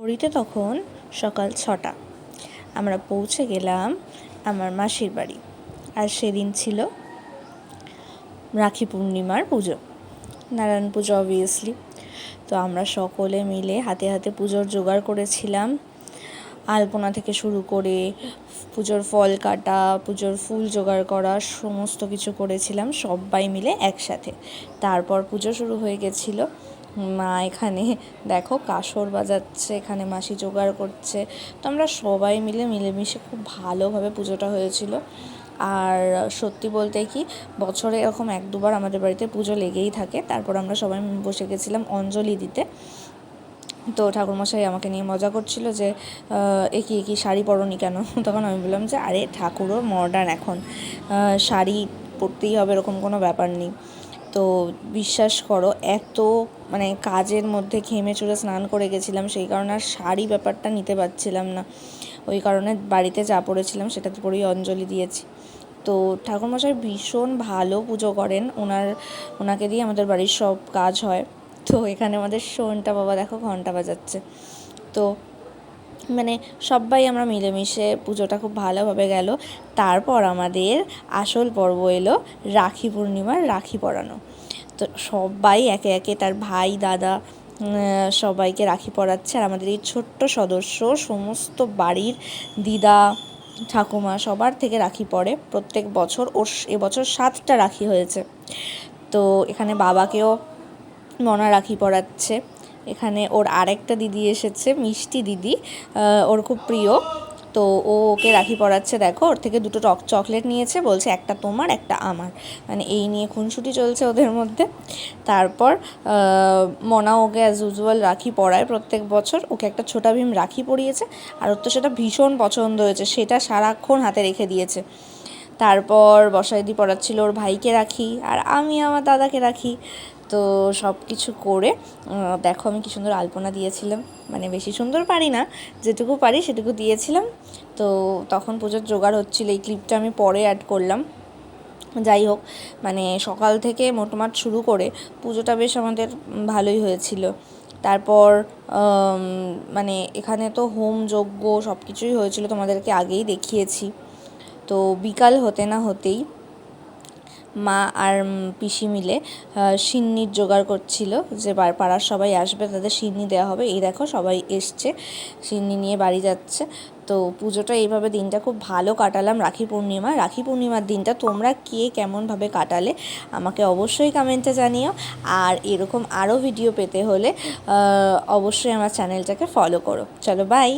ঘড়িতে তখন সকাল 6টা। আমরা পৌঁছে গেলাম আমার মাসির বাড়ি। আর সেদিন ছিল রাখি পূর্ণিমার পুজো, নারায়ণ পুজো অবভিয়াসলি। তো আমরা সকলে মিলে হাতে হাতে পুজোর জোগাড় করেছিলাম। আলপনা থেকে শুরু করে পুজোর ফল কাটা, পুজোর ফুল জোগাড় করা, সমস্ত কিছু করেছিলাম সবাই মিলে একসাথে। তারপর পুজো শুরু হয়ে গেছিলো। মা এখানে দেখো কাসর বাজাচ্ছে, এখানে মাসি জোগাড় করছে। তো আমরা সবাই মিলে মিলেমিশে খুব ভালোভাবে পুজোটা হয়েছিল। আর সত্যি বলতে কি, বছরে এরকম 1-2বার আমাদের বাড়িতে পুজো লেগেই থাকে। তারপর আমরা সবাই বসে গেছিলাম অঞ্জলি দিতে। তো ঠাকুরমশাই আমাকে নিয়ে মজা করছিল যে একই শাড়ি পরোনি কেন। তখন আমি বললাম যে আরে ঠাকুরও মডার্ন, এখন শাড়ি পরতেই হবে এরকম কোনো ব্যাপার নেই। তো বিশ্বাস করো, এত কাজের মধ্যে ঘেমে চুরে স্নান করে গেছিলাম, সেই কারণে আর শাড়ি ব্যাপারটা নিতে পারছিলাম না। ওই কারণে বাড়িতে যা পড়েছিলাম সেটাতে পরেই অঞ্জলি দিয়েছি। তো ঠাকুরমশাই ভীষণ ভালো পুজো করেন, ওনাকে দিয়ে আমাদের বাড়ির সব কাজ হয়। তো এখানে আমাদের সোনটা বাবা দেখো ঘন্টা বাজাচ্ছে। তো সবাই আমরা মিলেমিশে পুজোটা খুব ভালোভাবে গেল। তারপর আমাদের আসল পর্ব এলো রাখি পূর্ণিমার রাখি পরানো। তো সবাই একে একে তার ভাই দাদা সবাইকে রাখি পরাচ্ছে। আর আমাদের এই ছোট্ট সদস্য সমস্ত বাড়ির দিদা ঠাকুমা সবার থেকে রাখি পরে প্রত্যেক বছর। ওর এবছর 7টা রাখি হয়েছে। তো এখানে বাবাকেও মনা রাখি পরাচ্ছে। এখানে ওর আরেকটা দিদি এসেছে, মিষ্টি দিদি, ওর খুব প্রিয়। তো ওকে রাখি পরাচ্ছে। দেখো, ওর থেকে 2টো চকলেট নিয়েছে, বলছে একটা তোমার একটা আমার, এই নিয়ে খুনসুটি চলছে ওদের মধ্যে। তারপর মনা ওকে অ্যাজ ইউজুয়াল রাখি পরায় প্রত্যেক বছর। ওকে একটা ছোটা ভীম রাখি পরিয়েছে, আর ওর তো সেটা ভীষণ পছন্দ হয়েছে, সেটা সারাক্ষণ হাতে রেখে দিয়েছে। তারপর বসাইদি পরাচ্ছিল ওর ভাইকে রাখি, আর আমি আমার দাদাকে রাখি। তো সব কিছু করে দেখো আমি কি সুন্দর আলপনা দিয়েছিলাম, বেশি সুন্দর পারি না, যেটুকু পারি সেটুকু দিয়েছিলাম। তো তখন পুজোর জোগাড় হচ্ছিল, এই ক্লিপটা আমি পরে অ্যাড করলাম। যাই হোক, সকাল থেকে মোটমাট শুরু করে পুজোটা বেশ আমাদের ভালোই হয়েছিল। তারপর এখানে তো হোম যজ্ঞ সব কিছুই হয়েছিল, তোমাদেরকে আগেই দেখিয়েছি। তো বিকাল হতে না হতেই মা আর পিসি মিলে সিন্নির জোগাড় করছিল, যে পাড়ার সবাই আসবে তাদের সিন্নি দেওয়া হবে। এই দেখো সবাই এসছে, সিন্নি নিয়ে বাড়ি যাচ্ছে। তো পুজোটা এইভাবে দিনটা খুব ভালো কাটালাম। রাখি পূর্ণিমার দিনটা তোমরা কে কেমনভাবে কাটালে আমাকে অবশ্যই কমেন্টে জানিও। আর এরকম আরও ভিডিও পেতে হলে অবশ্যই আমার চ্যানেলটাকে ফলো করো। চলো বাই।